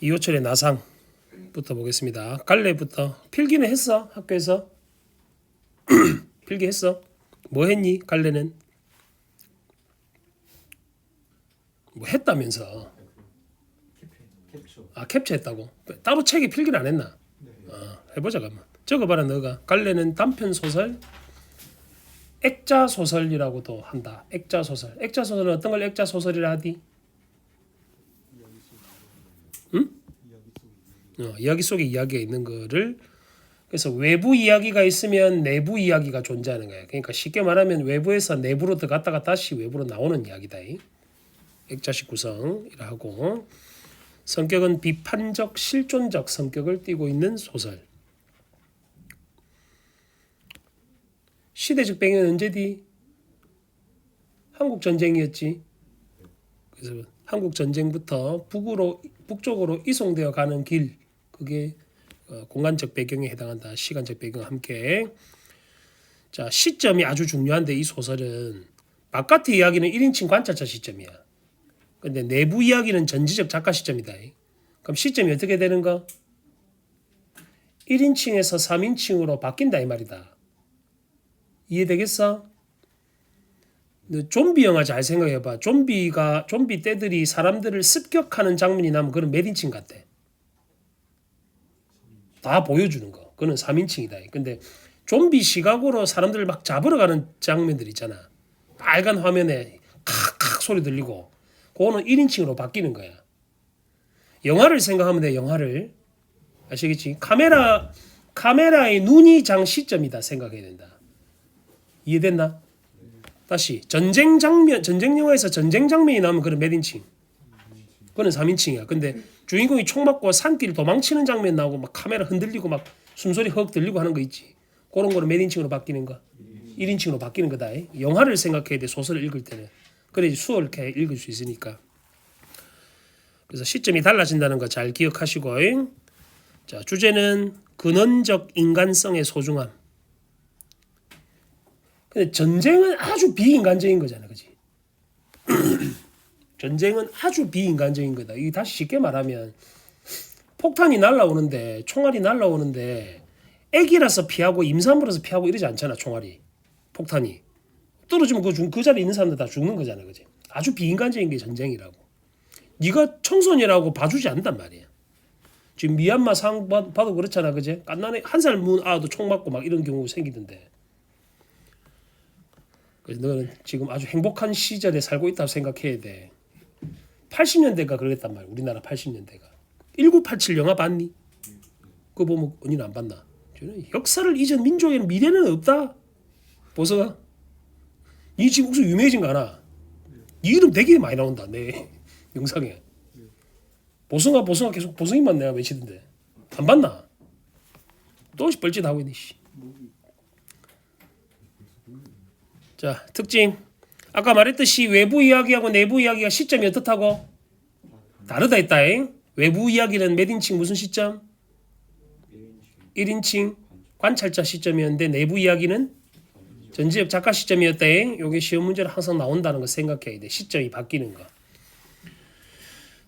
이호철의 나상부터 보겠습니다. 갈래부터. 필기는 했어? 학교에서? 필기했어? 뭐 했니? 갈래는? 뭐 했다면서? 아, 캡처했다고? 따로 책에 필기를 안 했나? 해보자 그러면. 적어봐라 너가. 갈래는 단편 소설, 액자 소설이라고도 한다. 액자 소설. 액자 소설은 어떤 걸 액자 소설이라 하디? 응? 이야기 속에 이야기가 있는 거를. 그래서 외부 이야기가 있으면 내부 이야기가 존재하는 거야. 그러니까 쉽게 말하면 외부에서 내부로 들어갔다가 다시 외부로 나오는 이야기다. 액자식 구성이라 하고, 성격은 비판적 실존적 성격을 띠고 있는 소설. 시대적 배경은 언제디? 한국 전쟁이었지. 그래서 한국 전쟁부터 북쪽으로 이송되어 가는 길, 그게 공간적 배경에 해당한다. 시간적 배경 함께. 자, 시점이 아주 중요한데 이 소설은 바깥의 이야기는 1인칭 관찰자 시점이야. 근데 내부 이야기는 전지적 작가 시점이다. 그럼 시점이 어떻게 되는가? 1인칭에서 3인칭으로 바뀐다 이 말이다. 이해되겠어? 너 좀비 영화 잘 생각해봐. 좀비 떼들이 사람들을 습격하는 장면이 나면 그건 몇 인칭 같아? 다 보여주는 거. 그거는 3인칭이다. 근데 좀비 시각으로 사람들을 막 잡으러 가는 장면들 있잖아. 빨간 화면에 칵칵 소리 들리고. 그거는 1인칭으로 바뀌는 거야. 영화를 생각하면 돼. 영화를. 아시겠지? 카메라의 눈이 장 시점이다 생각해야 된다. 이해됐나? 다시 전쟁 영화에서 전쟁 장면이 나오면 그건 몇 인칭? 그거는 3인칭이야. 근데 주인공이 총 맞고 산길 도망치는 장면 나오고 막 카메라 흔들리고 막 숨소리 헉 들리고 하는 거 있지. 그런 거는 몇 인칭으로 바뀌는 거? 1인칭으로 바뀌는 거다. 영화를 생각해야 돼. 소설을 읽을 때는. 그래야지 수월하게 읽을 수 있으니까. 그래서 시점이 달라진다는 거 잘 기억하시고. 자, 주제는 근원적 인간성의 소중함. 근데 전쟁은 아주 비인간적인 거잖아, 그지? 전쟁은 아주 비인간적인 거다. 이게 다시 쉽게 말하면 폭탄이 날라오는데, 총알이 날라오는데 애기라서 피하고 임산부라서 피하고 이러지 않잖아, 총알이. 폭탄이 떨어지면 그 자리에 있는 사람들 다 죽는 거잖아, 그지? 아주 비인간적인 게 전쟁이라고. 네가 청소년이라고 봐주지 않단 말이야. 지금 미얀마 상황 봐도 그렇잖아, 그지? 갓난에 한 살 문 아도 총 맞고 막 이런 경우 생기던데. 그래서 너는 지금 아주 행복한 시절에 살고 있다고 생각해야 돼. 80년대가 그랬단 말이야. 우리나라 80년대가. 1987 영화 봤니? 그거 보면 언니는 안 봤나? 역사를 잊은 민족에는 미래는 없다. 보석아. 니 지금 혹시 유명해진 거 아나? 니 이름 되게 많이 나온다. 내 영상에. 보성아 계속 보성이만 내가 외치던데. 안 봤나? 또 뻘짓하고 있네. 자, 특징. 아까 말했듯이 외부 이야기하고 내부 이야기가 시점이 어떻다고? 다르다 했다잉. 외부 이야기는 몇 인칭 무슨 시점? 1인칭 관찰자 시점이었는데 내부 이야기는 전지적 작가 시점이었다잉. 요게 시험 문제로 항상 나온다는 거 생각해야 돼. 시점이 바뀌는 거.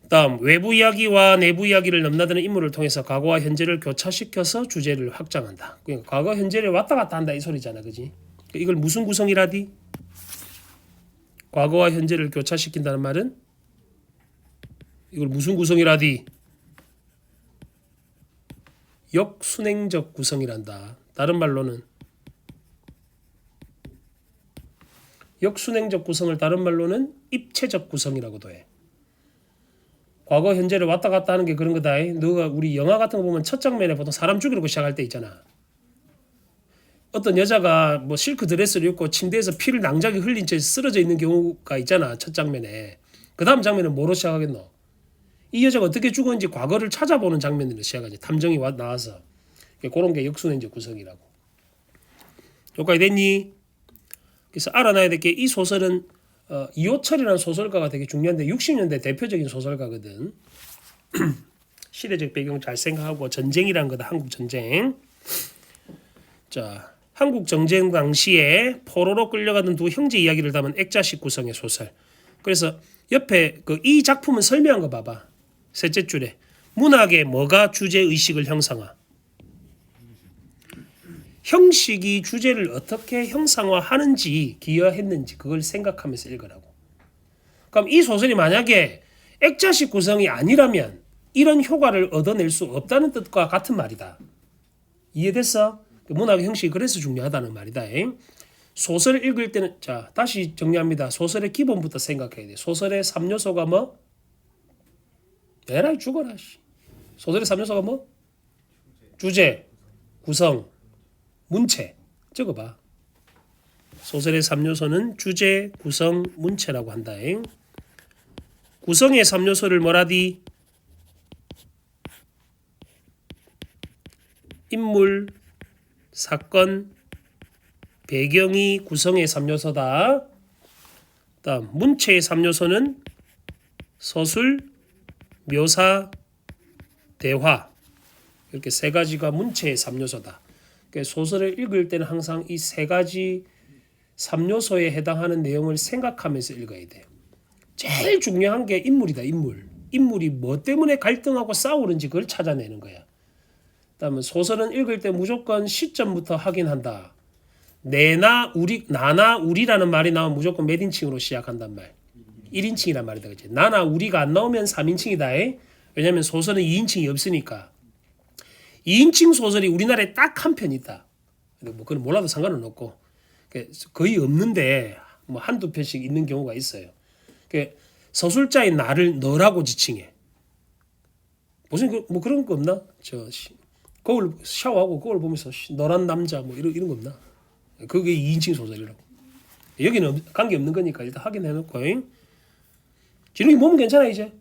다음, 외부 이야기와 내부 이야기를 넘나드는 인물을 통해서 과거와 현재를 교차시켜서 주제를 확장한다. 그러니까 과거 현재를 왔다 갔다 한다 이 소리잖아, 그지? 이걸 무슨 구성이라디? 과거와 현재를 교차시킨다는 말은 이걸 무슨 구성이라디? 역순행적 구성이란다. 다른 말로는 역순행적 구성을 다른 말로는 입체적 구성이라고도 해. 과거 현재를 왔다 갔다 하는 게 그런 거다. 너가 우리 영화 같은 거 보면 첫 장면에 보통 사람 죽이려고 시작할 때 있잖아. 어떤 여자가 뭐 실크 드레스를 입고 침대에서 피를 낭자게 흘린 채 쓰러져 있는 경우가 있잖아. 첫 장면에. 그 다음 장면은 뭐로 시작하겠노? 이 여자가 어떻게 죽었는지 과거를 찾아보는 장면으로 시작하지. 탐정이 나와서. 그런 게 역순행적 구성이라고. 여기까지 됐니? 그래서 알아놔야 될 게 이 소설은 이호철이라는 소설가가 되게 중요한데 60년대 대표적인 소설가거든. 시대적 배경 잘 생각하고 전쟁이란 거다. 한국 전쟁. 자, 한국 전쟁 당시에 포로로 끌려가던 두 형제 이야기를 담은 액자식 구성의 소설. 그래서 옆에 이 작품은 설명한 거 봐봐. 셋째 줄에 문학의 뭐가 주제 의식을 형상화? 형식이 주제를 어떻게 형상화하는지 기여했는지 그걸 생각하면서 읽으라고. 그럼 이 소설이 만약에 액자식 구성이 아니라면 이런 효과를 얻어낼 수 없다는 뜻과 같은 말이다. 이해됐어? 문학의 형식이 그래서 중요하다는 말이다. 소설을 읽을 때는 자 다시 정리합니다. 소설의 기본부터 생각해야 돼. 소설의 3요소가 뭐? 에라이 죽어라. 소설의 3요소가 뭐? 주제, 구성, 문체. 적어봐. 소설의 3요소는 주제, 구성, 문체라고 한다. 구성의 3요소를 뭐라디? 인물, 사건, 배경이 구성의 3요소다. 다음 문체의 3요소는 서술, 묘사, 대화. 이렇게 세 가지가 문체의 3요소다. 그러니까 소설을 읽을 때는 항상 이 세 가지 3요소에 해당하는 내용을 생각하면서 읽어야 돼요. 제일 중요한 게 인물이다. 인물이 뭐 때문에 갈등하고 싸우는지 그걸 찾아내는 거야. 그다음에 소설은 읽을 때 무조건 시점부터 확인한다. 내나 우리, 나나 우리라는 말이 나오면 무조건 몇 인칭으로 시작한단 말. 1인칭이란 말이다. 그치? 나나 우리가 안 나오면 3인칭이다. 왜냐하면 소설은 2인칭이 없으니까. 2인칭 소설이 우리나라에 딱 한 편 있다. 뭐 그건 몰라도 상관은 없고 거의 없는데 뭐 한두 편씩 있는 경우가 있어요. 서술자인 나를 너라고 지칭해. 무슨 뭐 그런 거 없나? 거울 샤워하고 거울 보면서 너란 남자 뭐 이런 거 없나? 그게 2인칭 소설이라고. 여기는 관계 없는 거니까 일단 확인해 놓고. 지능이 몸은 괜찮아 이제.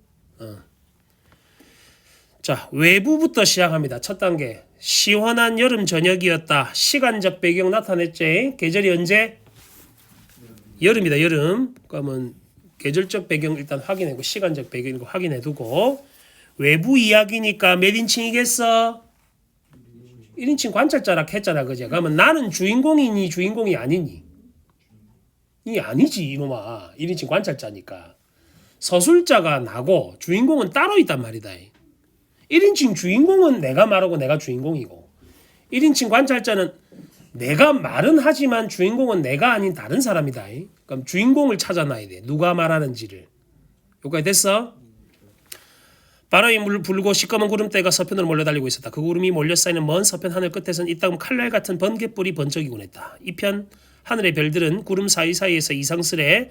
자, 외부부터 시작합니다. 첫 단계. 시원한 여름 저녁이었다. 시간적 배경 나타냈지. 계절이 언제? 여름이다. 여름. 그러면 계절적 배경 일단 확인하고 시간적 배경 확인해 두고 외부 이야기니까 몇 인칭이겠어? 1인칭 관찰자라 했잖아. 그제? 그러면 나는 주인공이니 주인공이 아니니? 이 아니지 이놈아. 1인칭 관찰자니까. 서술자가 나고 주인공은 따로 있단 말이다. 1인칭 주인공은 내가 말하고 내가 주인공이고 1인칭 관찰자는 내가 말은 하지만 주인공은 내가 아닌 다른 사람이다. 그럼 주인공을 찾아놔야 돼. 누가 말하는지를. 여기까지 됐어? 바람이 불고 시꺼먼 구름대가 서편으로 몰려달리고 있었다. 그 구름이 몰려쌓이는 먼 서편 하늘 끝에선 이따금 칼날 같은 번갯불이 번쩍이곤 했다. 이편 하늘의 별들은 구름 사이사이에서 이상스레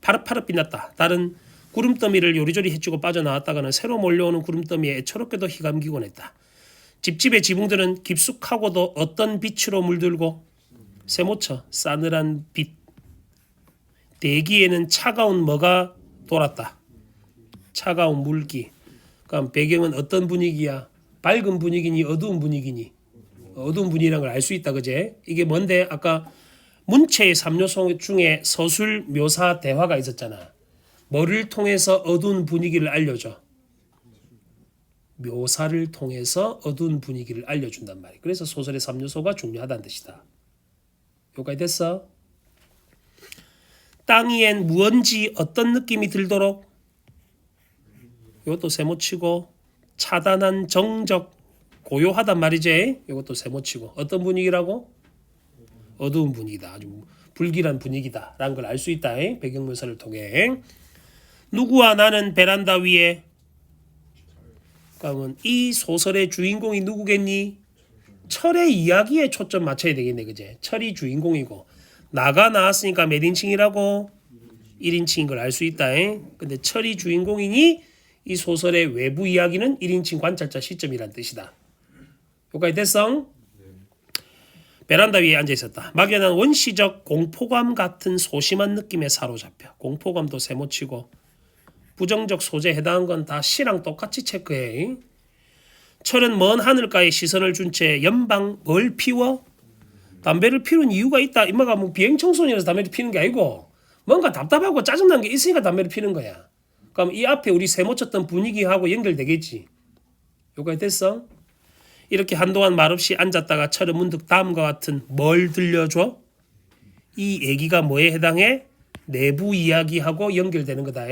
파릇파릇 빛났다. 다른 구름더미를 요리조리 해주고 빠져나왔다가는 새로 몰려오는 구름더미에 애처롭게도 휘감기곤 했다. 집집의 지붕들은 깊숙하고도 어떤 빛으로 물들고 세모쳐 싸늘한 빛. 대기에는 차가운 뭐가 돌았다. 차가운 물기. 그럼 배경은 어떤 분위기야? 밝은 분위기니 어두운 분위기니? 어두운 분위기라는 걸 알 수 있다. 그제? 이게 뭔데? 아까 문체의 3요소 중에 서술, 묘사, 대화가 있었잖아. 뭐를 통해서 어두운 분위기를 알려줘? 묘사를 통해서 어두운 분위기를 알려준단 말이야. 그래서 소설의 3요소가 중요하다는 뜻이다. 여기까지 됐어? 땅 위엔 무언지 어떤 느낌이 들도록 이것도 세모치고 차단한 정적 고요하단 말이지. 이것도 세모치고 어떤 분위기라고? 어두운 분위기다. 아주 불길한 분위기다 라는 걸 알 수 있다. 배경묘사를 통해. 누구와 나는 베란다 위에. 그러면 이 소설의 주인공이 누구겠니? 철의 이야기에 초점 맞춰야 되겠네. 그제? 철이 주인공이고 나가 나왔으니까 몇 인칭이라고? 1인칭인 걸 알 수 있다. 근데 철이 주인공이니 이 소설의 외부 이야기는 1인칭 관찰자 시점이란 뜻이다. 여기까지 됐어? 베란다 위에 앉아 있었다. 막연한 원시적 공포감 같은 소심한 느낌에 사로잡혀. 공포감도 세모치고 부정적 소재에 해당한 건 다 시랑 똑같이 체크해. 철은 먼 하늘가에 시선을 준 채 연방 뭘 피워? 담배를 피우는 이유가 있다. 임마가 뭐 비행청소년이라서 담배를 피는 게 아니고 뭔가 답답하고 짜증난 게 있으니까 담배를 피는 거야. 그럼 이 앞에 우리 세모쳤던 분위기하고 연결되겠지. 여기까지 됐어? 이렇게 한동안 말없이 앉았다가 철은 문득 다음과 같은 뭘 들려줘? 이 얘기가 뭐에 해당해? 내부 이야기하고 연결되는 거다.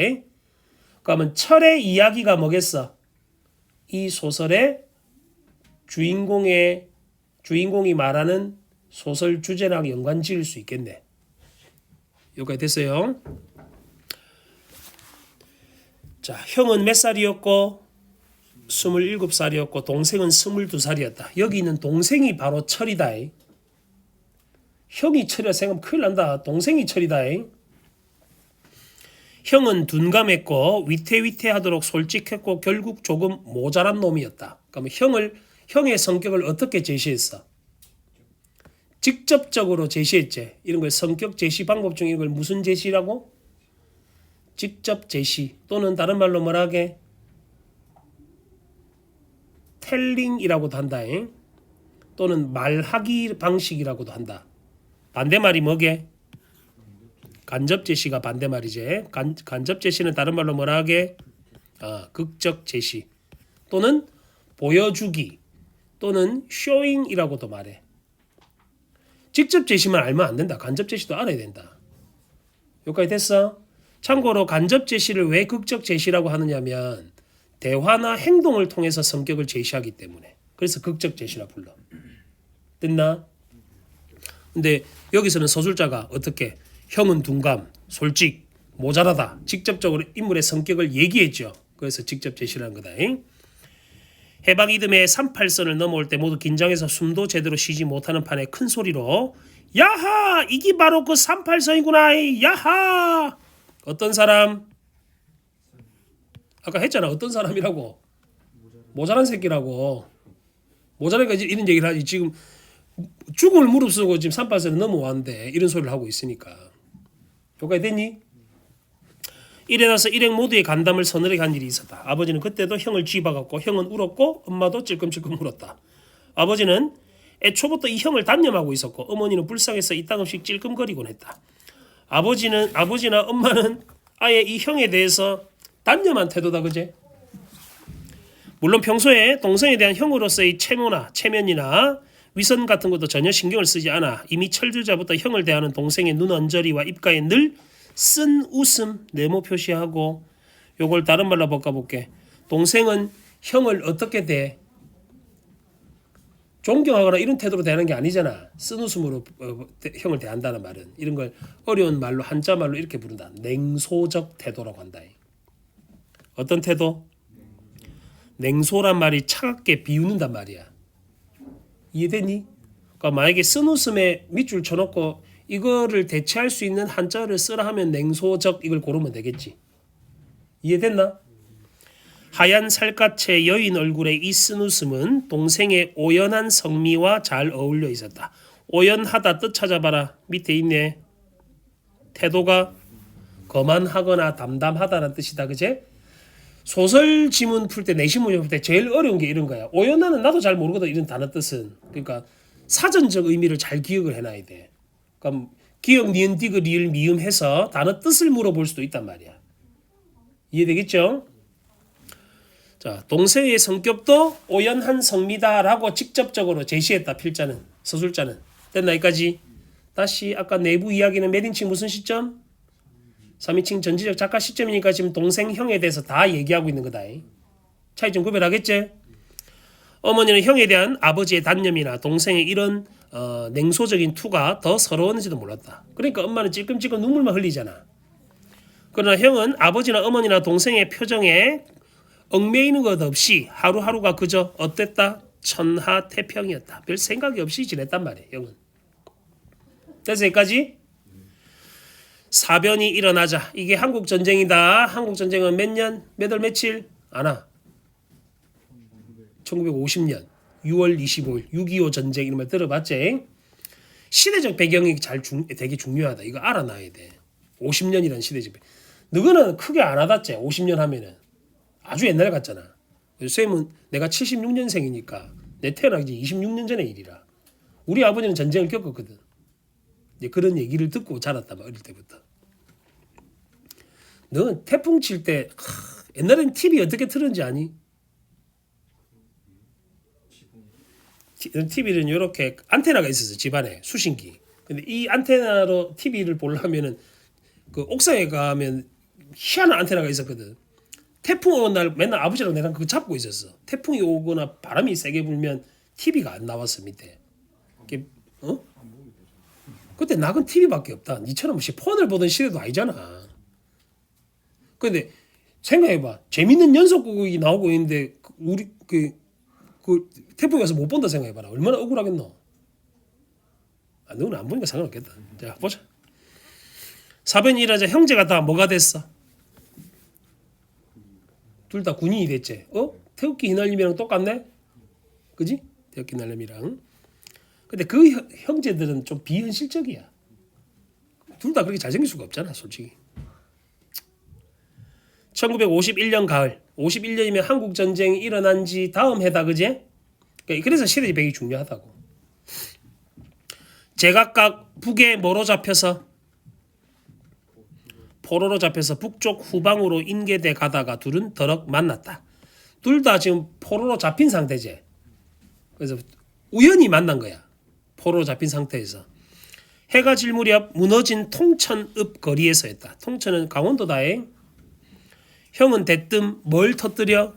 그러면 철의 이야기가 뭐겠어? 이 소설의 주인공이 말하는 소설 주제랑 연관 지을 수 있겠네. 여기까지 됐어요. 자, 형은 몇 살이었고 27살이었고 동생은 22살이었다. 여기 있는 동생이 바로 철이다. 형이 철이라 생각하면 큰일 난다. 동생이 철이다. 형은 둔감했고 위태위태하도록 솔직했고 결국 조금 모자란 놈이었다. 그러면 형의 성격을 어떻게 제시했어? 직접적으로 제시했지. 이런 걸 성격 제시 방법 중에 이걸 무슨 제시라고? 직접 제시 또는 다른 말로 뭐라게? 텔링이라고도 한다. 또는 말하기 방식이라고도 한다. 반대말이 뭐게? 간접 제시가 반대말이지. 간접 제시는 다른 말로 뭐라 하게? 극적 제시 또는 보여주기 또는 쇼잉이라고도 말해. 직접 제시만 알면 안 된다. 간접 제시도 알아야 된다. 여기까지 됐어? 참고로 간접 제시를 왜 극적 제시라고 하느냐면 대화나 행동을 통해서 성격을 제시하기 때문에. 그래서 극적 제시라 불러. 됐나? 근데 여기서는 서술자가 어떻게? 형은 둔감, 솔직, 모자라다. 직접적으로 인물의 성격을 얘기했죠. 그래서 직접 제시라는 거다. 해방 이듬해 38선을 넘어올 때 모두 긴장해서 숨도 제대로 쉬지 못하는 판에 큰 소리로 야하! 이게 바로 그 38선이구나. 야하! 어떤 사람? 아까 했잖아. 어떤 사람이라고? 모자란 새끼라고. 모자라니까 이런 얘기를 하지. 지금 죽음을 무릅쓰고 지금 38선을 넘어왔는데 이런 소리를 하고 있으니까. 여기까지 됐니? 이래 나서 일행 모두의 간담을 서늘하게 한 일이 있었다. 아버지는 그때도 형을 쥐박았고 형은 울었고 엄마도 찔끔찔끔 울었다. 아버지는 애초부터 이 형을 단념하고 있었고 어머니는 불쌍해서 이따금씩 찔끔거리곤 했다. 아버지나 엄마는 아예 이 형에 대해서 단념한 태도다. 그제? 물론 평소에 동생에 대한 형으로서의 체면이나 위선 같은 것도 전혀 신경을 쓰지 않아 이미 철들자부터 형을 대하는 동생의 눈 언저리와 입가에 늘 쓴 웃음 네모 표시하고 요걸 다른 말로 바꿔볼게. 동생은 형을 어떻게 대? 존경하거나 이런 태도로 대하는 게 아니잖아. 쓴 웃음으로 형을 대한다는 말은 이런 걸 어려운 말로 한자 말로 이렇게 부른다. 냉소적 태도라고 한다. 어떤 태도? 냉소란 말이 차갑게 비웃는단 말이야. 이해되니? 그러니까 만약에 쓴 웃음에 밑줄 쳐놓고 이거를 대체할 수 있는 한자를 쓰라 하면 냉소적 이걸 고르면 되겠지. 이해됐나? 하얀 살갗의 여인 얼굴의 이 쓴 웃음은 동생의 오연한 성미와 잘 어울려 있었다. 오연하다 뜻 찾아봐라. 밑에 있네. 태도가 거만하거나 담담하다는 뜻이다. 그제? 소설 지문 풀 때 내신문제 풀 때 제일 어려운 게 이런 거야. 오연하는 나도 잘 모르거든. 이런 단어 뜻은. 그러니까 사전적 의미를 잘 기억을 해놔야 돼. 그럼 기억, 니은, 디귿, 리을, 미음 해서 단어 뜻을 물어볼 수도 있단 말이야. 이해되겠죠? 자, 동생의 성격도 오연한 성미다라고 직접적으로 제시했다. 필자는, 서술자는. 됐나 여기까지? 다시 아까 내부 이야기는 몇 인칭 무슨 시점? 3인칭 전지적 작가 시점이니까 지금 동생, 형에 대해서 다 얘기하고 있는 거다. 차이 좀 구별하겠지? 어머니는 형에 대한 아버지의 단념이나 동생의 이런 냉소적인 투가 더 서러웠는지도 몰랐다. 그러니까 엄마는 찔끔찔끔 눈물만 흘리잖아. 그러나 형은 아버지나 어머니나 동생의 표정에 얽매이는 것 없이 하루하루가 그저 어땠다? 천하태평이었다. 별 생각이 없이 지냈단 말이에요. 형은. 그래서 여기까지 사변이 일어나자. 이게 한국전쟁이다. 한국전쟁은 몇 년? 몇 월 며칠? 아나. 1950년 6월 25일 6.25 전쟁 이런 말 들어봤지? 시대적 배경이 되게 중요하다. 이거 알아놔야 돼. 50년이라는 시대적 배경. 너는 크게 안 와닿지? 50년 하면은. 아주 옛날 같잖아. 쌤은 내가 76년생이니까 내 태어나기 26년 전의 일이라. 우리 아버지는 전쟁을 겪었거든. 이제 그런 얘기를 듣고 자랐다. 어릴 때부터. 너 태풍 칠 때 옛날엔 TV 어떻게 틀었는지 아니? TV는 이렇게 안테나가 있었어. 집안에 수신기. 근데 이 안테나로 TV를 보려면은 그 옥상에 가면 희한한 안테나가 있었거든. 태풍 오는 날 맨날 아버지랑 내랑 그거 잡고 있었어. 태풍이 오거나 바람이 세게 불면 TV가 안 나왔어 밑에. 이게, 어? 그때 낙은 TV밖에 없다. 니처럼 폰을 보던 시대도 아니잖아. 근데 생각해봐. 재밌는 연속극이 나오고 있는데 우리 그 태풍이 와서 못 본다 생각해봐라. 얼마나 억울하겠노. 너는 안 보니까 상관없겠다. 자 보자. 사변이 일하자 형제가 다 뭐가 됐어? 둘 다 군인이 됐지. 태극기 휘날림이랑 똑같네? 그지? 태극기 휘날림이랑. 근데 그 형제들은 좀 비현실적이야. 둘 다 그렇게 잘생길 수가 없잖아 솔직히. 1951년 가을. 51년이면 한국전쟁이 일어난 지 다음 해다 그지? 그래서 시대지배이 중요하다고. 제각각 북에 뭐로 잡혀서? 포로로 잡혀서 북쪽 후방으로 인계돼 가다가 둘은 더럭 만났다. 둘 다 지금 포로로 잡힌 상태지. 그래서 우연히 만난 거야. 포로로 잡힌 상태에서. 해가 질 무렵 무너진 통천읍 거리에서였다. 통천은 강원도다에. 형은 대뜸 뭘 터뜨려?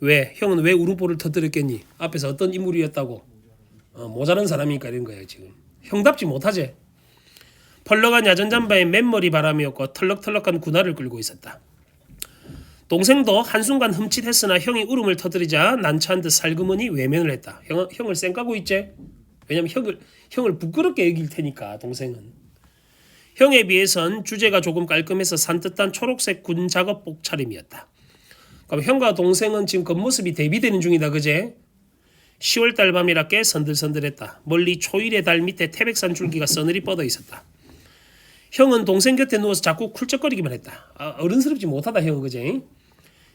왜? 형은 왜 우르보를 터뜨렸겠니? 앞에서 어떤 인물이었다고? 모자란 사람이니까 이런 거야 지금. 형답지 못하지. 펄럭한 야전잠바에 맨머리 바람이었고 털럭털럭한 군화를 끌고 있었다. 동생도 한순간 흠칫했으나 형이 울음을 터뜨리자 난처한 듯 살그머니 외면을 했다. 형을 쌩까고 있지? 왜냐면 형을 부끄럽게 여길 테니까 동생은. 형에 비해선 주제가 조금 깔끔해서 산뜻한 초록색 군 작업복 차림이었다. 그럼 형과 동생은 지금 겉모습이 대비되는 중이다 그제? 10월달 밤이라 꽤 선들선들했다. 멀리 초일의 달 밑에 태백산 줄기가 서늘히 뻗어 있었다. 형은 동생 곁에 누워서 자꾸 쿨쩍거리기만 했다. 어른스럽지 못하다 형은 그제?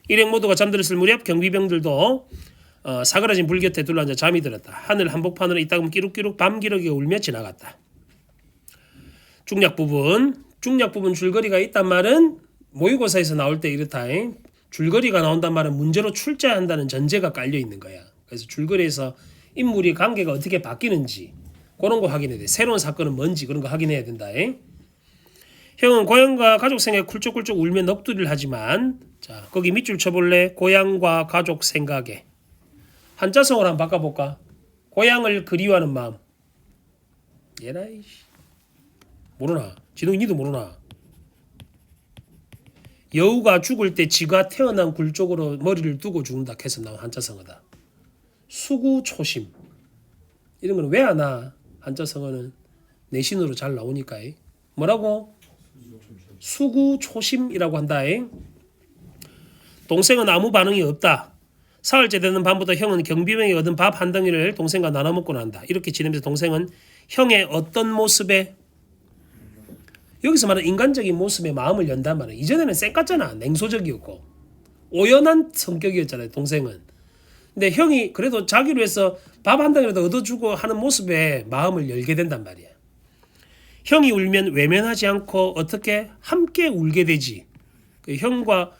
일행 모두가 잠들었을 무렵 경비병들도 사그라진 불 곁에 둘러앉아 잠이 들었다. 하늘 한복판으로 이따금 끼룩끼룩 밤기러기가 울며 지나갔다. 중략 부분 줄거리가 있단 말은 모의고사에서 나올 때 이렇다. 줄거리가 나온단 말은 문제로 출제한다는 전제가 깔려 있는 거야. 그래서 줄거리에서 인물이 관계가 어떻게 바뀌는지 그런 거 확인해야 돼. 새로운 사건은 뭔지 그런 거 확인해야 된다. 형은 고향과 가족 생각에 쿨쩍쿨쩍 울며 넋두리를 하지만 자 거기 밑줄 쳐볼래? 고향과 가족 생각에 한자성어로 한번 바꿔볼까? 고향을 그리워하는 마음. 얘라이 모르나? 진동이 니도 모르나? 여우가 죽을 때 지가 태어난 굴 쪽으로 머리를 두고 죽는다 해서 나온 한자성어다. 수구초심. 이런 거는 왜 안 와? 한자성어는 내신으로 잘 나오니까. 뭐라고? 수구초심이라고 한다. 동생은 아무 반응이 없다. 사흘째 되는 밤부터 형은 경비병이 얻은 밥 한 덩이를 동생과 나눠 먹고 난다. 이렇게 지내면서 동생은 형의 어떤 모습에 여기서 말하는 인간적인 모습에 마음을 연단 말이야. 이전에는 쌩깠잖아. 냉소적이었고 오연한 성격이었잖아요. 동생은. 근데 형이 그래도 자기를 위해서 밥 한 덩이라도 얻어주고 하는 모습에 마음을 열게 된단 말이야. 형이 울면 외면하지 않고 어떻게 함께 울게 되지. 그 형과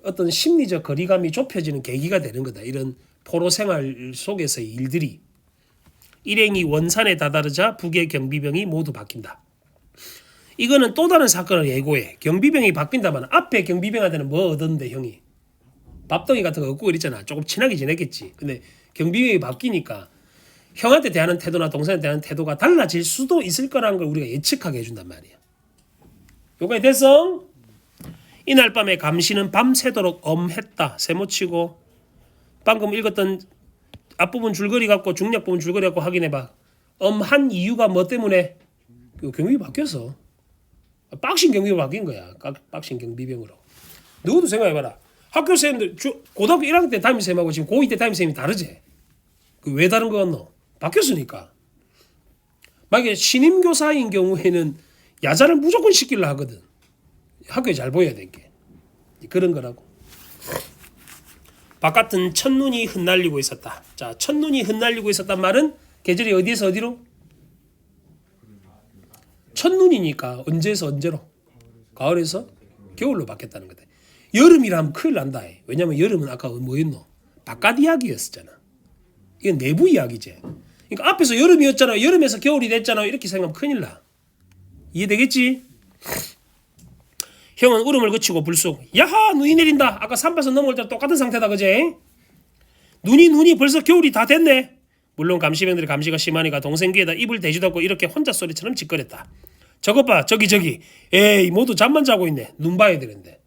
어떤 심리적 거리감이 좁혀지는 계기가 되는 거다. 이런 포로 생활 속에서의 일들이. 일행이 원산에 다다르자 북의 경비병이 모두 바뀐다. 이거는 또 다른 사건을 예고해. 경비병이 바뀐다면 앞에 경비병한테는 뭐 얻었는데 형이 밥덩이 같은 거 얻고 그랬잖아. 조금 친하게 지냈겠지. 근데 경비병이 바뀌니까 형한테 대하는 태도나 동생한테 대하는 태도가 달라질 수도 있을 거라는 걸 우리가 예측하게 해준단 말이야. 요거에 됐어? 이날 밤에 감시는 밤새도록 엄했다. 세모치고 방금 읽었던 앞부분 줄거리 갖고 중략 부분 줄거리 갖고 확인해봐. 엄한 이유가 뭐 때문에? 경비병이 바뀌었어. 빡신 경비병이 바뀐 거야. 빡신 경비병으로. 너도 생각해봐라. 학교 쌤들 고등학교 1학년 때 담임쌤하고 지금 고2 때 담임쌤이 다르지? 왜 다른 거 같노? 바뀌었으니까. 만약에 신임교사인 경우에는 야자를 무조건 시키려 하거든. 학교에 잘 보여야 될 게. 그런 거라고. 바깥은 첫눈이 흩날리고 있었다. 자, 첫눈이 흩날리고 있었단 말은 계절이 어디에서 어디로? 첫눈이니까 언제에서 언제로? 가을에서 겨울로 바뀌었다는 거다. 여름이라면 큰일 난다. 왜냐면 여름은 아까 뭐였노? 바깥 이야기였었잖아. 이건 내부 이야기지. 그러니까 앞에서 여름이었잖아. 여름에서 겨울이 됐잖아. 이렇게 생각하면 큰일 나. 이해되겠지? 형은 울음을 그치고 불쑥 야하 눈이 내린다. 아까 산바선 넘어올 때랑 똑같은 상태다 그제? 눈이 벌써 겨울이 다 됐네. 물론 감시병들의 감시가 심하니까 동생 귀에다 입을 대지도 않고 이렇게 혼자 소리처럼 짓거렸다. 저것 봐 저기 에이 모두 잠만 자고 있네. 눈 봐야 되는데.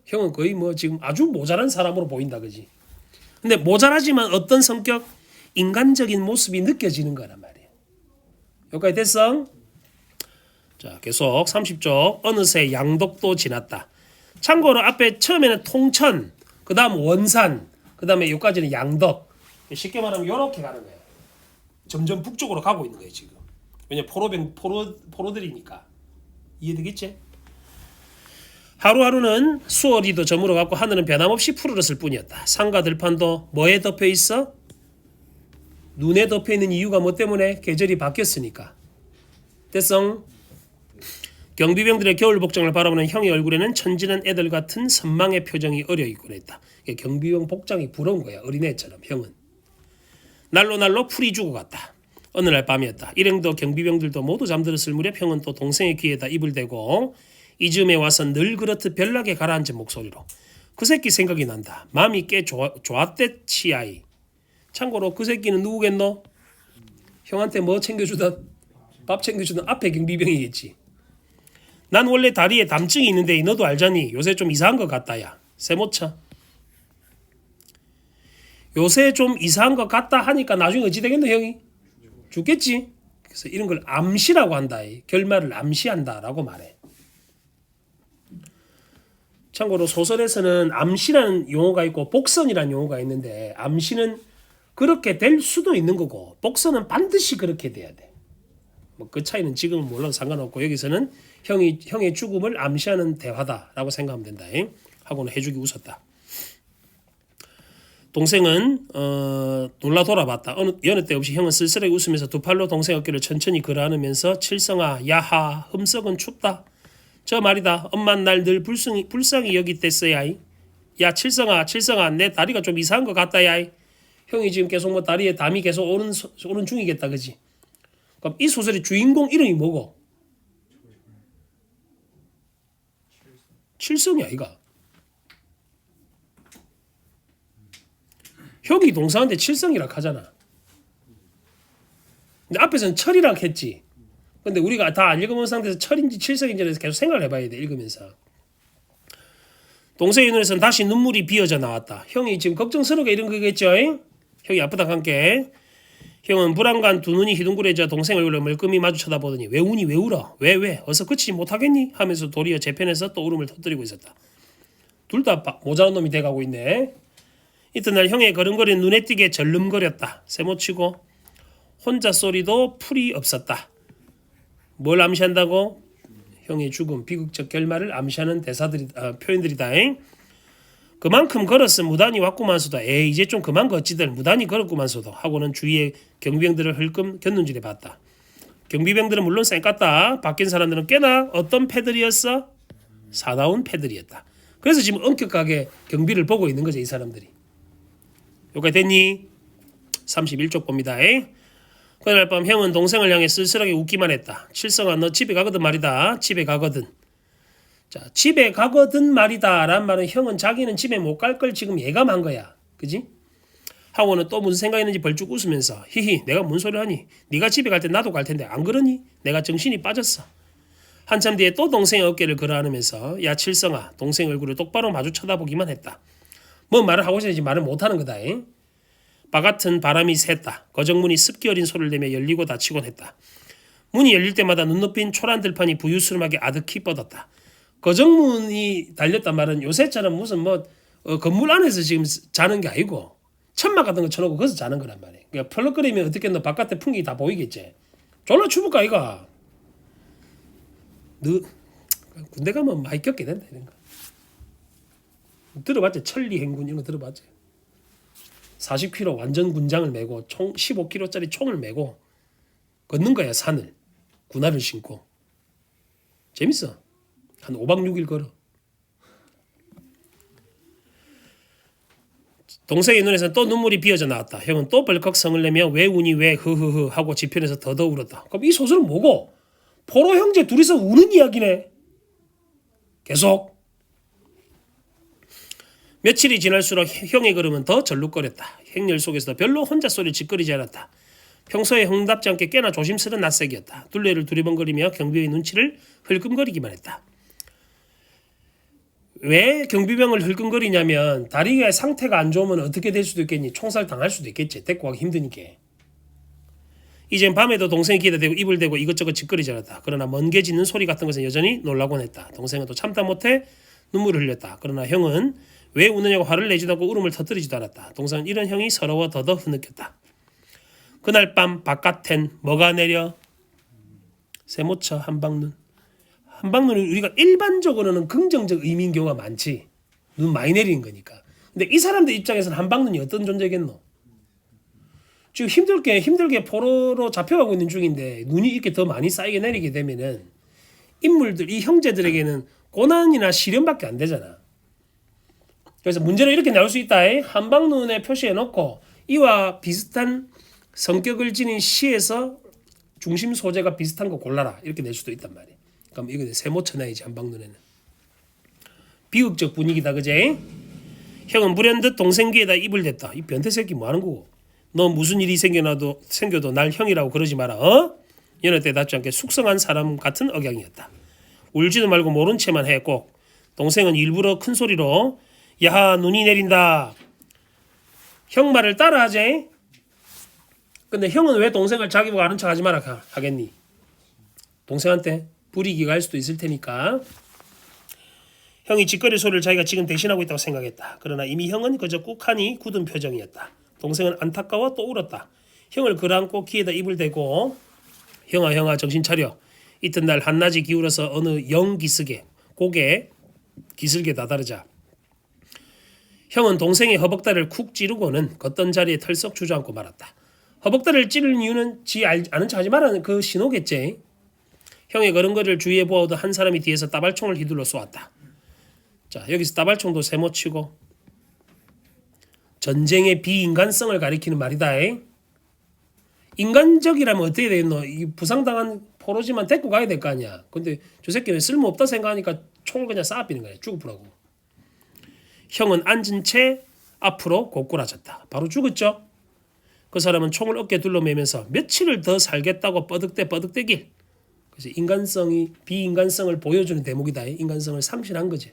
형은 거의 뭐 지금 아주 모자란 사람으로 보인다 그지? 근데 모자라지만 어떤 성격? 인간적인 모습이 느껴지는 거란 말이에요. 여기까지 됐어? 자 계속 30쪽 어느새 양덕도 지났다. 참고로 앞에 처음에는 통천 그 다음 원산 그 다음에 여기까지는 양덕. 쉽게 말하면 이렇게 가는 거예요. 점점 북쪽으로 가고 있는 거예요 지금. 왜냐 포로들이니까. 이해되겠지? 하루하루는 수월이도 저물어갔고 하늘은 변함없이 푸르렀을 뿐이었다. 산과 들판도 뭐에 덮여 있어? 눈에 덮여 있는 이유가 뭐 때문에? 계절이 바뀌었으니까. 됐어? 경비병들의 겨울 복장을 바라보는 형의 얼굴에는 천지는 애들 같은 선망의 표정이 어려있곤 했다. 경비병 복장이 부러운 거야. 어린애처럼 형은. 날로 풀이 죽어갔다. 어느 날 밤이었다. 일행도 경비병들도 모두 잠들었을 무렵 형은 또 동생의 귀에다 입을 대고 이즈음에 와서 늘 그렇듯 별나게 가라앉은 목소리로 그 새끼 생각이 난다. 마음이 꽤 좋았대 치아이. 참고로 그 새끼는 누구겠노? 형한테 뭐 챙겨주던 밥 챙겨주던 앞에 경비병이겠지. 난 원래 다리에 담증이 있는데 너도 알잖니. 요새 좀 이상한 것 같다 야. 세모차. 요새 좀 이상한 것 같다 하니까 나중에 어찌 되겠노 형이? 죽겠지. 그래서 이런 걸 암시라고 한다. 결말을 암시한다라고 말해. 참고로 소설에서는 암시라는 용어가 있고 복선이라는 용어가 있는데 암시는 그렇게 될 수도 있는 거고 복선은 반드시 그렇게 돼야 돼. 뭐 그 차이는 지금은 몰라도 상관없고 여기서는 형의 죽음을 암시하는 대화다라고 생각하면 된다. 하고는 해주기 웃었다. 동생은 놀라 돌아봤다. 여느 때 없이 형은 쓸쓸하게 웃으면서 두 팔로 동생 어깨를 천천히 걸어안으면서 칠성아 야하 흠석은 춥다. 저 말이다. 엄만 날 늘 불쌍히 여기댔어야. 야 칠성아 내 다리가 좀 이상한 것 같다 야. 형이 지금 계속 뭐 다리에 담이 계속 오는 중이겠다 그지? 그럼 이 소설의 주인공 이름이 뭐고? 칠성이야 이가. 형이 동사인데 칠성이라 하잖아. 근데 앞에서는 철이라 했지. 근데 우리가 다 안 읽어본 상태에서 철인지 칠성인지 계속 생각을 해봐야 돼. 읽으면서. 동생의 눈에서는 다시 눈물이 비어져 나왔다. 형이 지금 걱정스럽게 이런 거겠죠? 형이 아프다 함께. 형은 불안간 두 눈이 희둥그레져 동생 얼굴을 멀끔히 마주 쳐다보더니 왜 우니 왜 울어? 왜? 어서 그치지 못하겠니? 하면서 도리어 제 편에서 또 울음을 터뜨리고 있었다. 둘 다 모자란 놈이 돼가고 있네. 이튿날 형의 걸음걸이는 눈에 띄게 절름거렸다. 세모치고 혼자 소리도 풀이 없었다. 뭘 암시한다고? 형의 죽음, 비극적 결말을 암시하는 표현들이다. 그만큼 걸었음 무단히 왔구만서도 에이 이제 좀 그만 걷지들 무단히 걸었구만서도 하고는 주위의 경비병들을 흘끔 곁눈질해 봤다. 경비병들은 물론 쌩깠다. 바뀐 사람들은 꽤나 어떤 패들이었어? 사나운 패들이었다. 그래서 지금 엄격하게 경비를 보고 있는 거죠 이 사람들이. 여기까지 됐니? 31쪽 봅니다. 그날 밤 형은 동생을 향해 쓸쓸하게 웃기만 했다. 칠성아 너 집에 가거든 말이다. 집에 가거든. 자 집에 가거든 말이다 라는 말은 형은 자기는 집에 못 갈 걸 지금 예감한 거야. 그지? 하고는 또 무슨 생각이 있는지 벌쭉 웃으면서 히히 내가 뭔 소리 하니? 네가 집에 갈 때 나도 갈 텐데 안 그러니? 내가 정신이 빠졌어. 한참 뒤에 또 동생의 어깨를 걸어안으면서 야 칠성아 동생 얼굴을 똑바로 마주 쳐다보기만 했다. 뭐 말을 하고 있는지 말을 못하는 거다. 바같은 바람이 샜다. 거정문이 습기 어린 소리를 내며 열리고 닫히곤 했다. 문이 열릴 때마다 눈높인 초란 들판이 부유스름하게 아득히 뻗었다. 거정문이 달렸단 말은 요새처럼 무슨 건물 안에서 지금 자는 게 아니고 천막 같은 거 쳐놓고 거기서 자는 거란 말이야. 그러니까 펄럭거리면 어떻게 너 바깥에 풍경이 다 보이겠지. 졸라 추울까 이가. 너 군대 가면 많이 겪게 된다 이런 거. 들어봤지? 천리 행군 이런 거 들어봤지? 40km 완전 군장을 메고 총 15km짜리 총을 메고 걷는 거야 산을. 군화를 신고. 재밌어. 한 5박 6일 걸어. 동생의 눈에서는 또 눈물이 비어져 나왔다. 형은 또 벌컥 성을 내며 왜 우니 왜 흐흐흐 하고 지편에서 더더 울었다. 그럼 이 소설은 뭐고? 포로 형제 둘이서 우는 이야기네. 계속. 며칠이 지날수록 형의 걸음은 더 절룩거렸다. 행렬 속에서도 별로 혼자 소리를 짓거리지 않았다. 평소에 형답지 않게 꽤나 조심스런 낯색이었다. 둘레를 두리번거리며 경비의 눈치를 흘끔거리기만 했다. 왜 경비병을 흘끔거리냐면 다리의 상태가 안 좋으면 어떻게 될 수도 있겠니? 총살 당할 수도 있겠지. 데리고 가기 힘드니까. 이젠 밤에도 동생이 기에다 대고 입을 대고 이것저것 짓거리지 않았다. 그러나 먼게 짖는 소리 같은 것은 여전히 놀라곤 했다. 동생은 또 참다 못해 눈물을 흘렸다. 그러나 형은 왜 우느냐고 화를 내지도 않고 울음을 터뜨리지도 않았다. 동생은 이런 형이 서러워 더더 흐느꼈다. 그날 밤 바깥엔 뭐가 내려? 세모쳐 한방눈. 한방눈은 우리가 일반적으로는 긍정적 의미인 경우가 많지. 눈 많이 내리는 거니까. 근데 이 사람들 입장에서는 한방눈이 어떤 존재겠노? 지금 힘들게 포로로 잡혀가고 있는 중인데 눈이 이렇게 더 많이 쌓이게 내리게 되면은 인물들, 이 형제들에게는 고난이나 시련밖에 안 되잖아. 그래서 문제는 이렇게 나올 수 있다. 한방눈에 표시해 놓고 이와 비슷한 성격을 지닌 시에서 중심 소재가 비슷한 거 골라라. 이렇게 낼 수도 있단 말이야. 그럼 이거 세모쳐놔야지 한방눈에는. 비극적 분위기다, 그제? 형은 불현듯 동생 귀에다 입을 댔다. 이 변태 새끼 뭐 하는 거고? 너 무슨 일이 생겨도 날 형이라고 그러지 마라. 어? 여느 때답지 않게 숙성한 사람 같은 억양이었다. 울지도 말고 모른 채만 했고 동생은 일부러 큰 소리로 야 눈이 내린다. 형 말을 따라하지. 근데 형은 왜 동생을 자기 보고 아는 척 하지 마라 하겠니? 동생한테 불이익이 갈 수도 있을 테니까. 형이 짓거릴 소리를 자기가 지금 대신하고 있다고 생각했다. 그러나 이미 형은 그저 꾹하니 굳은 표정이었다. 동생은 안타까워 또 울었다. 형을 끌어안고 귀에다 입을 대고 형아 정신 차려. 이튿날 한낮이 기울어서 어느 영기슭에 고개 기슭에 다다르자 형은 동생의 허벅다리를 쿡 찌르고는 걷던 자리에 털썩 주저앉고 말았다. 허벅다리를 찌르는 이유는 지 아는 척 하지 말라는 그 신호겠지. 형의 걸음걸이를 주의해 보아오던 한 사람이 뒤에서 따발총을 휘둘러 쏘았다. 자, 여기서 따발총도 세모치고 전쟁의 비인간성을 가리키는 말이다. 인간적이라면 어떻게 되겠노? 이 부상당한 포로지만 데리고 가야 될 거 아니야. 근데 저 새끼는 쓸모없다 생각하니까 총을 그냥 쏴비는 거야. 죽어보라고. 형은 앉은 채 앞으로 고꾸라졌다. 바로 죽었죠. 그 사람은 총을 어깨에 둘러매면서 며칠을 더 살겠다고 뻐득대길. 그래서 비인간성을 보여주는 대목이다. 인간성을 상실한 거지.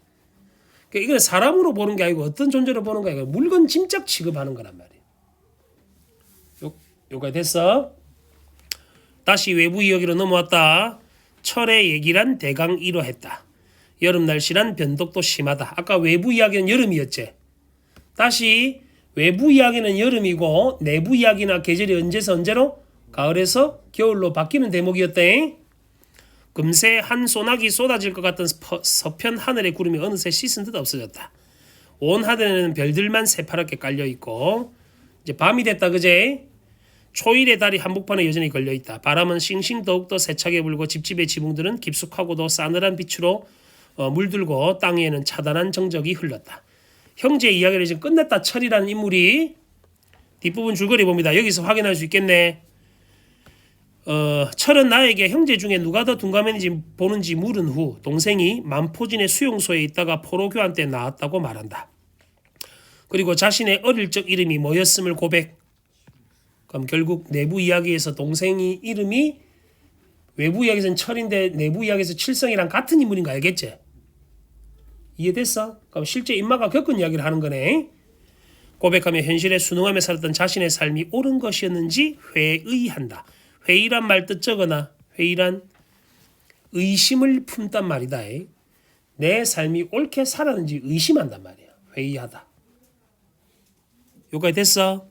그러니까 이건 사람으로 보는 게 아니고 어떤 존재로 보는 게 아니고 물건 짐작 취급하는 거란 말이야. 요가 됐어? 다시 외부 이야기로 넘어왔다. 철의 얘기란 대강 이러했다. 여름 날씨란 변덕도 심하다. 아까 외부 이야기는 여름이었지. 다시 외부 이야기는 여름이고 내부 이야기나 계절이 언제서 언제로? 가을에서 겨울로 바뀌는 대목이었대. 금세 한 소나기 쏟아질 것 같던 서편 하늘의 구름이 어느새 씻은 듯 없어졌다. 온 하늘에는 별들만 새파랗게 깔려있고 이제 밤이 됐다, 그제? 초일의 달이 한복판에 여전히 걸려있다. 바람은 싱싱 더욱더 세차게 불고 집집의 지붕들은 깊숙하고도 싸늘한 빛으로 물들고 땅 위에는 차단한 정적이 흘렀다. 형제의 이야기를 이제 끝냈다. 철이라는 인물이 뒷부분 줄거리 봅니다. 여기서 확인할 수 있겠네. 철은 나에게 형제 중에 누가 더 둔감했는지 보는지 물은 후 동생이 만포진의 수용소에 있다가 포로교환 때 나왔다고 말한다. 그리고 자신의 어릴 적 이름이 뭐였음을 고백. 그럼 결국 내부 이야기에서 동생이 이름이 외부 이야기에서는 철인데 내부 이야기에서 칠성이랑 같은 인물인 거 알겠지? 이해됐어? 그럼 실제 인마가 겪은 이야기를 하는 거네. 고백하며 현실에 순응하며 살았던 자신의 삶이 옳은 것이었는지 회의한다. 회의란 말 뜻적거나 회의란 의심을 품단 말이다. 내 삶이 옳게 살았는지 의심한단 말이야. 회의하다. 여기까지 됐어?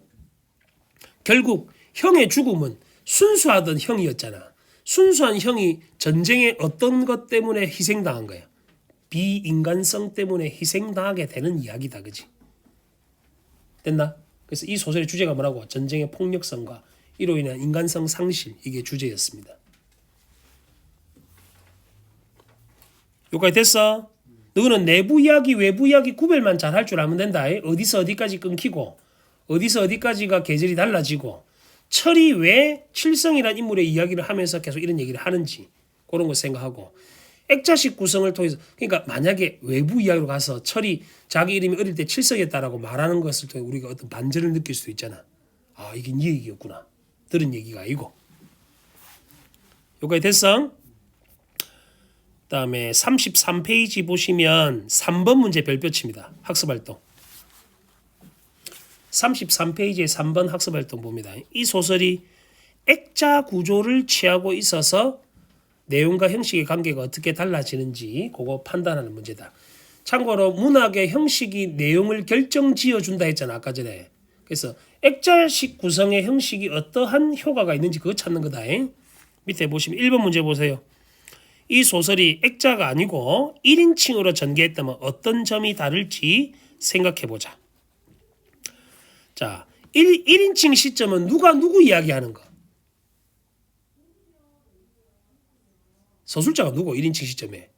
결국 형의 죽음은 순수하던 형이었잖아. 순수한 형이 전쟁의 어떤 것 때문에 희생당한 거야. 비인간성 때문에 희생당하게 되는 이야기다. 그지? 됐나? 그래서 이 소설의 주제가 뭐라고? 전쟁의 폭력성과 이로 인한 인간성 상실, 이게 주제였습니다. 여기까지 됐어? 너는 내부 이야기, 외부 이야기 구별만 잘 할 줄 알면 된다. 어디서 어디까지 끊기고 어디서 어디까지가 계절이 달라지고 철이 왜 칠성이라는 인물의 이야기를 하면서 계속 이런 얘기를 하는지 그런 거 생각하고 액자식 구성을 통해서 그러니까 만약에 외부 이야기로 가서 철이 자기 이름이 어릴 때 칠석이었다라고 말하는 것을 통해 우리가 어떤 반전을 느낄 수도 있잖아. 아 이게 네 얘기였구나. 들은 얘기가 아니고. 여기까지 됐어? 그다음에 33페이지 보시면 3번 문제 별표칩니다. 학습활동. 33페이지에 3번 학습활동 봅니다. 이 소설이 액자 구조를 취하고 있어서 내용과 형식의 관계가 어떻게 달라지는지 그거 판단하는 문제다. 참고로 문학의 형식이 내용을 결정지어 준다 했잖아 아까 전에. 그래서 액자식 구성의 형식이 어떠한 효과가 있는지 그거 찾는 거다. 밑에 보시면 1번 문제 보세요. 이 소설이 액자가 아니고 1인칭으로 전개했다면 어떤 점이 다를지 생각해보자. 자, 1인칭 시점은 누가 누구 이야기하는 거? 서술자가 누구 1인칭 시점에?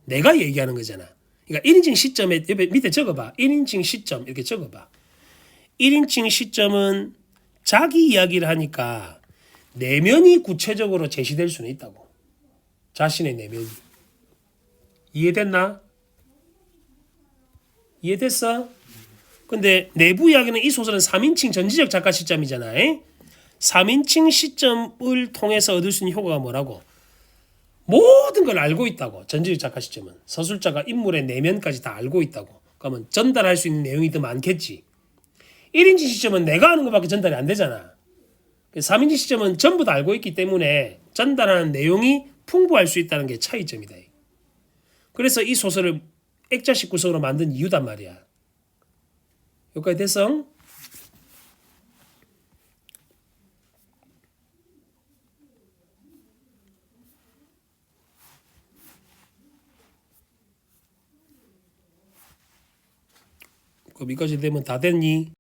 내가 얘기하는 거잖아. 그러니까 1인칭 시점에 옆에 밑에 적어봐. 1인칭 시점 이렇게 적어봐. 1인칭 시점은 자기 이야기를 하니까 내면이 구체적으로 제시될 수는 있다고. 자신의 내면이. 이해됐나? 이해됐어? 근데 내부 이야기는 이 소설은 3인칭 전지적 작가 시점이잖아. 3인칭 시점을 통해서 얻을 수 있는 효과가 뭐라고? 모든 걸 알고 있다고. 전지적 작가 시점은. 서술자가 인물의 내면까지 다 알고 있다고. 그러면 전달할 수 있는 내용이 더 많겠지. 1인칭 시점은 내가 아는 것밖에 전달이 안 되잖아. 3인칭 시점은 전부 다 알고 있기 때문에 전달하는 내용이 풍부할 수 있다는 게 차이점이다. 그래서 이 소설을 액자식 구성으로 만든 이유단 말이야. 여기까지 됐어? 그럼 여기까지 되면 다 됐니?